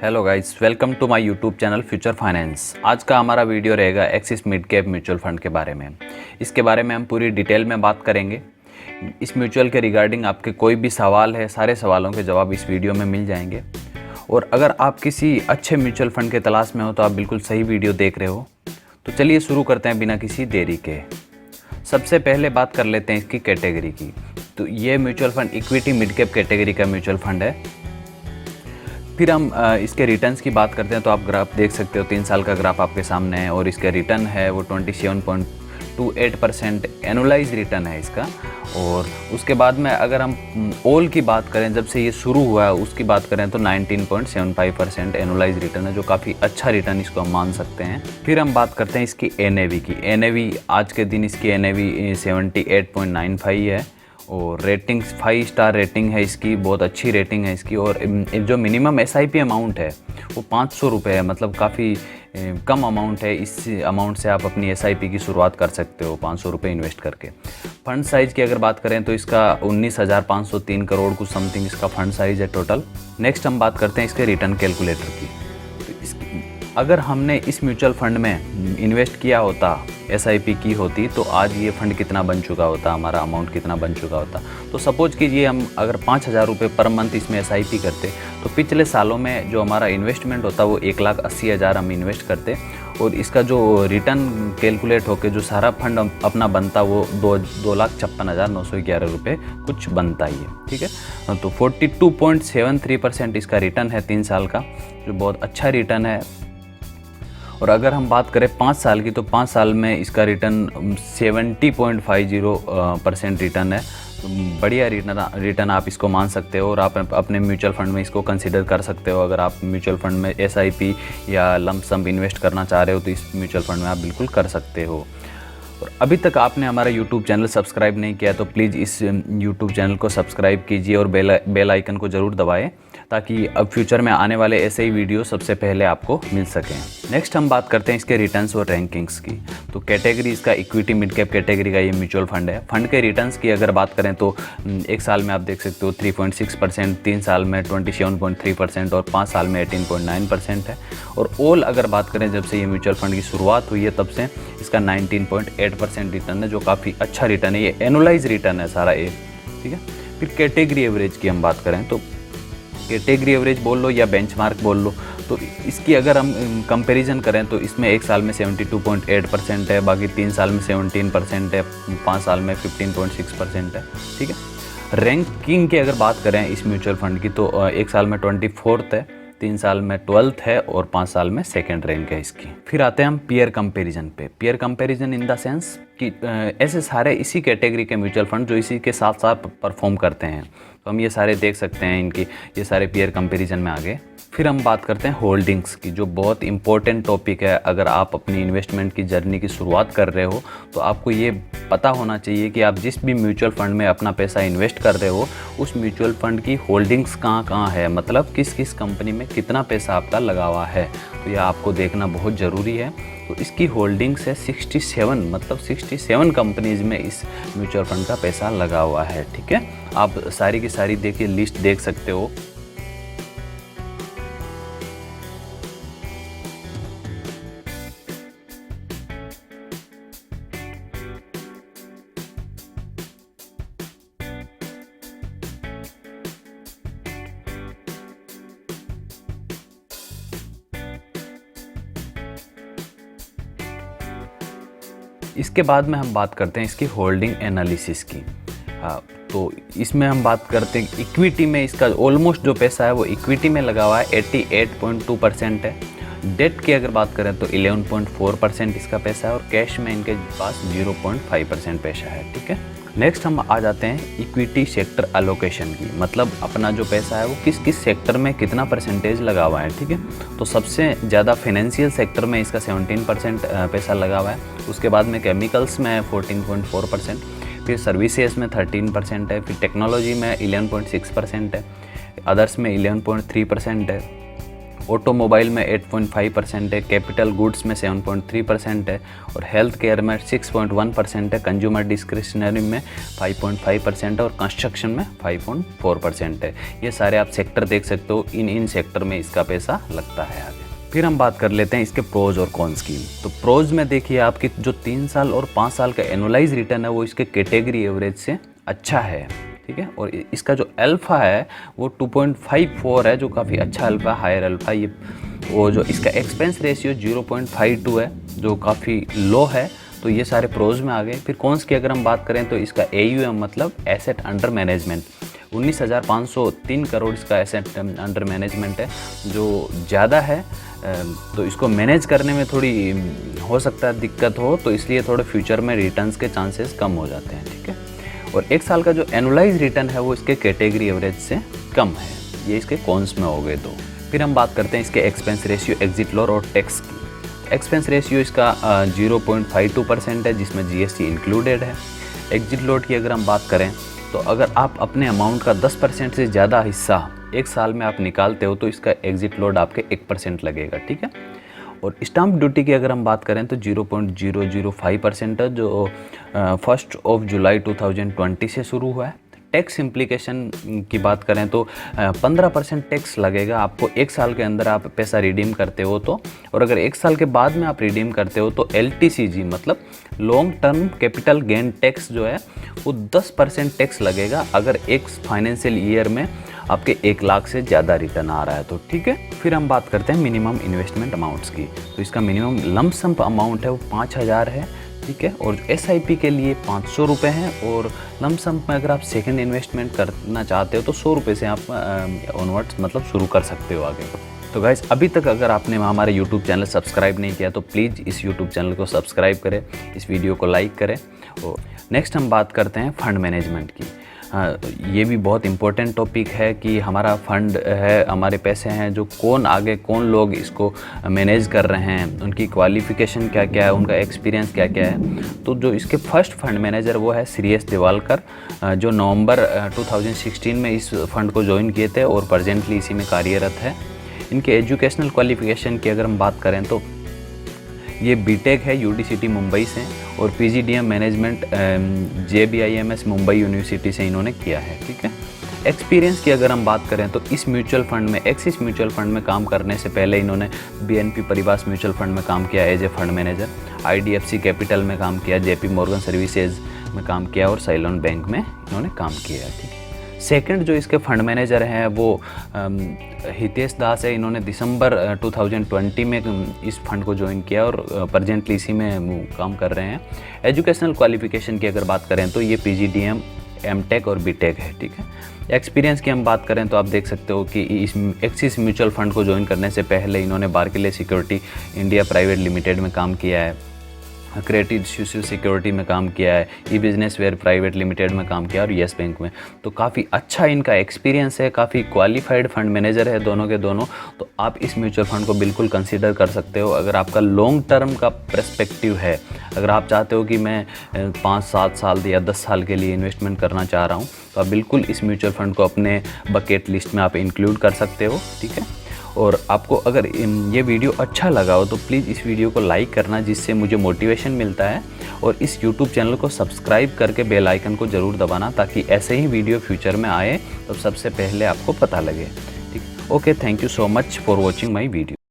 Hello guys, welcome to my YouTube channel future finance. आज का हमारा वीडियो रहेगा Axis mid cap mutual fund के बारे में। इसके बारे में हम पूरी डिटेल में बात करेंगे। इस म्यूचुअल के रिगार्डिंग आपके कोई भी सवाल है, सारे सवालों के जवाब इस वीडियो में मिल जाएंगे। और अगर आप किसी अच्छे म्यूचुअल फंड के तलाश में हो तो आप बिल्कुल सही वीडियो देख रहे हो। तो चलिए शुरू करते हैं बिना किसी देरी के। सबसे पहले बात कर लेते हैं इसकी कैटेगरी की। तो ये mutual fund equity mid cap category का म्यूचुअल फंड है। फिर हम इसके रिटर्न्स की बात करते हैं तो आप ग्राफ देख सकते हो, 3 साल का ग्राफ आपके सामने है और इसका रिटर्न है वो 27.28% एनुअलाइज रिटर्न है इसका। और उसके बाद में अगर हम ओल की बात करें, जब से ये शुरू हुआ है उसकी बात करें तो 19.75% एनुअलाइज रिटर्न है, जो काफ़ी अच्छा रिटर्न इसको हम मान सकते हैं। फिर हम बात करते हैं इसकी एनएवी की। एनएवी आज के दिन इसकी एनएवी 78.95 है और रेटिंग्स 5 स्टार रेटिंग है इसकी, बहुत अच्छी रेटिंग है इसकी। और जो मिनिमम एसआईपी अमाउंट है वो 500 रुपये है, मतलब काफ़ी कम अमाउंट है। इस अमाउंट से आप अपनी एसआईपी की शुरुआत कर सकते हो 500 रुपये इन्वेस्ट करके। फंड साइज़ की अगर बात करें तो इसका 19,503 करोड़ कुछ समथिंग इसका फंड साइज़ है टोटल। नेक्स्ट हम बात करते हैं इसके रिटर्न कैलकुलेटर की। तो अगर हमने इस म्यूचुअल फंड में इन्वेस्ट किया होता, एसआईपी की होती, तो आज ये फंड कितना बन चुका होता, हमारा अमाउंट कितना बन चुका होता। तो सपोज कीजिए हम अगर 5,000 रुपये पर मंथ इसमें एसआईपी करते तो पिछले सालों में जो हमारा इन्वेस्टमेंट होता वो 1,80,000 हम इन्वेस्ट करते और इसका जो रिटर्न कैलकुलेट होकर जो सारा फंड अपना बनता वो 2,56,911 रुपये कुछ बनता ही है। ठीक है, तो 42.73% इसका रिटर्न है 3 साल का, जो बहुत अच्छा रिटर्न है। और अगर हम बात करें 5 साल की तो 5 साल में इसका रिटर्न 70.50% रिटर्न है। तो बढ़िया रिटर्न आप इसको मान सकते हो और आप अपने म्यूचुअल फंड में इसको कंसीडर कर सकते हो। अगर आप म्यूचुअल फंड में एसआईपी या लंप सम इन्वेस्ट करना चाह रहे हो तो इस म्यूचुअल फंड में आप बिल्कुल कर सकते हो। और अभी तक आपने हमारा यूट्यूब चैनल सब्सक्राइब नहीं किया तो प्लीज़ इस यूट्यूब चैनल को सब्सक्राइब कीजिए और बेल आइकन को ज़रूर दबाएं, ताकि अब फ्यूचर में आने वाले ऐसे ही वीडियो सबसे पहले आपको मिल सकें। नेक्स्ट हम बात करते हैं इसके रिटर्न्स और रैंकिंग्स की। तो कैटेगरी इसका इक्विटी मिड कैप कैटेगरी का ये म्यूचुअल फंड है। फंड के रिटर्न्स की अगर बात करें तो 1 साल में आप देख सकते हो 3.6%, 3 साल में 27.3% और 5 साल में 18.9% है। और ओल अगर बात करें जब से ये म्यूचुअल फंड की शुरुआत हुई है तब से इसका 19.8% रिटर्न है, जो काफ़ी अच्छा रिटर्न है। ये एनुअलाइज रिटर्न है सारा एक। ठीक है, फिर कैटेगरी एवरेज की हम बात करें तो कैटेगरी एवरेज बोल लो या बेंचमार्क बोल लो, तो इसकी अगर हम कंपैरिजन करें तो इसमें 1 साल में 72.8% है, बाकी 3 साल में 17% है, 5 साल में 15.6% है। ठीक है, रैंकिंग की अगर बात करें इस म्यूचुअल फंड की तो 1 साल में 24th है, 3 साल में 12th है और 5 साल में 2nd रैंक है इसकी। फिर आते हैं हम पीयर कंपैरिजन पे। Peer comparison in the sense कि ऐसे सारे इसी कैटेगरी के म्यूचुअल फंड जो इसी के साथ साथ परफॉर्म करते हैं, तो हम ये सारे देख सकते हैं इनकी, ये सारे पीयर कंपैरिजन में आगे। फिर हम बात करते हैं होल्डिंग्स की, जो बहुत इंपॉर्टेंट टॉपिक है। अगर आप अपनी इन्वेस्टमेंट की जर्नी की शुरुआत कर रहे हो तो आपको ये पता होना चाहिए कि आप जिस भी म्यूचुअल फंड में अपना पैसा इन्वेस्ट कर रहे हो उस म्यूचुअल फंड की होल्डिंग्स कहाँ कहाँ है, मतलब किस किस कंपनी में कितना पैसा आपका लगा हुआ है। तो यह आपको देखना बहुत ज़रूरी है। तो इसकी होल्डिंग्स है 67, मतलब 67 कंपनीज़ में इस म्यूचुअल फंड का पैसा लगा हुआ है। ठीक है, आप सारी की सारी देखिए, लिस्ट देख सकते हो। इसके बाद में हम बात करते हैं इसकी होल्डिंग एनालिसिस की। तो इसमें हम बात करते हैं इक्विटी में इसका ऑलमोस्ट जो पैसा है वो इक्विटी में लगा हुआ है, 88.2% है। डेट की अगर बात करें तो 11.4% इसका पैसा है और कैश में इनके पास 0.5% पैसा है। ठीक है, नेक्स्ट हम आ जाते हैं इक्विटी सेक्टर एलोकेशन की, मतलब अपना जो पैसा है वो किस किस सेक्टर में कितना परसेंटेज लगा हुआ है। ठीक है, तो सबसे ज़्यादा फाइनेंशियल सेक्टर में इसका 17% पैसा लगा हुआ है। उसके बाद में केमिकल्स में 14.4%, फिर सर्विसेज में 13% है, फिर टेक्नोलॉजी में 11.6% है, अदर्स में 11.3% है, ऑटोमोबाइल में 8.5% है, कैपिटल गुड्स में 7.3% है और हेल्थ केयर में 6.1% है, कंज्यूमर डिस्क्रिशनरी में 5.5% और कंस्ट्रक्शन में 5.4% है। ये सारे आप सेक्टर देख सकते हो, इन सेक्टर में इसका पैसा लगता है आगे। फिर हम बात कर लेते हैं इसके प्रोज और कॉन्स की। तो प्रोज में देखिए आपकी जो 3 साल और 5 साल का एनुअलाइज रिटर्न है वो इसके कैटेगरी एवरेज से अच्छा है, ठीक है। और इसका जो अल्फ़ा है वो 2.54 है, जो काफ़ी अच्छा अल्फ़ा, हायर अल्फ़ा। ये वो जो इसका एक्सपेंस रेशियो 0.52 है, जो काफ़ी लो है। तो ये सारे प्रोज में आ गए। फिर कॉन्स की अगर हम बात करें तो इसका AUM मतलब एसेट अंडर मैनेजमेंट 19,503 करोड़ इसका एसेट अंडर मैनेजमेंट है, जो ज़्यादा है। तो इसको मैनेज करने में थोड़ी हो सकता है दिक्कत हो, तो इसलिए थोड़े फ्यूचर में रिटर्न्स के चांसेस कम हो जाते हैं, ठीक है। और 1 साल का जो एनुअलाइज रिटर्न है वो इसके कैटेगरी एवरेज से कम है। ये इसके कॉन्स में हो गए। तो फिर हम बात करते हैं इसके एक्सपेंस रेशियो, एग्जिट लोड और टैक्स की। एक्सपेंस रेशियो इसका 0.52% है, जिसमें GST इंक्लूडेड है। एग्जिट लोड की अगर हम बात करें तो अगर आप अपने अमाउंट का 10% से ज़्यादा हिस्सा 1 साल में आप निकालते हो तो इसका एग्जिट लोड आपके 1% लगेगा, ठीक है। और स्टाम्प ड्यूटी की अगर हम बात करें तो 0.005% है, जो 1 जुलाई 2020 से शुरू हुआ है। टैक्स इम्प्लीकेशन की बात करें तो 15% टैक्स लगेगा आपको 1 साल के अंदर आप पैसा रिडीम करते हो तो। और अगर 1 साल के बाद में आप रिडीम करते हो तो LTCG मतलब long term capital gain tax जो है वो 10% टैक्स लगेगा अगर एक फाइनेंशियल ईयर में आपके 1 लाख से ज़्यादा रिटर्न आ रहा है तो, ठीक है। फिर हम बात करते हैं मिनिमम इन्वेस्टमेंट अमाउंट्स की। तो इसका मिनिमम लंप सम अमाउंट है वो 5,000 है, ठीक है। और SIP के लिए 500 रुपये हैं। और लंप सम में अगर आप सेकंड इन्वेस्टमेंट करना चाहते हो तो 100 रुपये से आप ऑनवर्ड्स मतलब शुरू कर सकते हो आगे। तो गाइस, अभी तक अगर आपने हमारे यूट्यूब चैनल सब्सक्राइब नहीं किया तो प्लीज़ इस यूट्यूब चैनल को सब्सक्राइब करें, इस वीडियो को लाइक करें। और नेक्स्ट हम बात करते हैं फंड मैनेजमेंट की। ये भी बहुत इम्पोर्टेंट टॉपिक है कि हमारा फंड है, हमारे पैसे हैं, जो कौन लोग इसको मैनेज कर रहे हैं, उनकी क्वालिफ़िकेशन क्या क्या है, उनका एक्सपीरियंस क्या क्या है। तो जो इसके फर्स्ट फंड मैनेजर वो है श्रेयस दिवालकर, जो नवंबर 2016 में इस फंड को ज्वाइन किए थे और प्रेजेंटली इसी में कार्यरत है। इनके एजुकेशनल क्वालिफ़िकेशन की अगर हम बात करें तो ये BTech है UDCT मुंबई से और PGDM management JBIMS Mumbai university से इन्होंने किया है, ठीक है। एक्सपीरियंस की अगर हम बात करें तो इस म्यूचुअल फंड में, एक्सिस म्यूचुअल फंड में काम करने से पहले इन्होंने BNP परिवास म्यूचुअल फंड में काम किया as a fund manager, IDFC capital में काम किया, JP मॉर्गन सर्विसेज में काम किया और साइलोन बैंक में इन्होंने काम किया, ठीक है। सेकंड जो इसके फंड मैनेजर हैं वो हितेश दास है। इन्होंने दिसंबर 2020 में इस फंड को ज्वाइन किया और प्रेजेंटली इसी में काम कर रहे हैं। एजुकेशनल क्वालिफ़िकेशन की अगर बात करें तो ये PGDM MTech और BTech है, ठीक है। एक्सपीरियंस की हम बात करें तो आप देख सकते हो कि इस एक्सिस म्यूचुअल फंड को ज्वाइन करने से पहले इन्होंने Barclay security India private limited में काम किया है, क्रेडिट सोशल सिक्योरिटी में काम किया है, ई-बिजनेस वेयर प्राइवेट लिमिटेड में काम किया और येस बैंक में। तो काफ़ी अच्छा इनका एक्सपीरियंस है, काफ़ी क्वालिफाइड फंड मैनेजर है दोनों के दोनों। तो आप इस म्यूचुअल फंड को बिल्कुल कंसीडर कर सकते हो अगर आपका लॉन्ग टर्म का पर्सपेक्टिव है। अगर आप चाहते हो कि मैं 5-7 साल या 10 साल के लिए इन्वेस्टमेंट करना चाह रहा हूँ तो आप बिल्कुल इस म्यूचुअल फंड को अपने बकेट लिस्ट में आप इंक्लूड कर सकते हो, ठीक है। और आपको अगर ये वीडियो अच्छा लगा हो तो प्लीज़ इस वीडियो को लाइक करना, जिससे मुझे मोटिवेशन मिलता है। और इस YouTube चैनल को सब्सक्राइब करके बेल आइकन को ज़रूर दबाना ताकि ऐसे ही वीडियो फ्यूचर में आए तो सबसे पहले आपको पता लगे, ठीक। Okay, thank you so much for watching my video.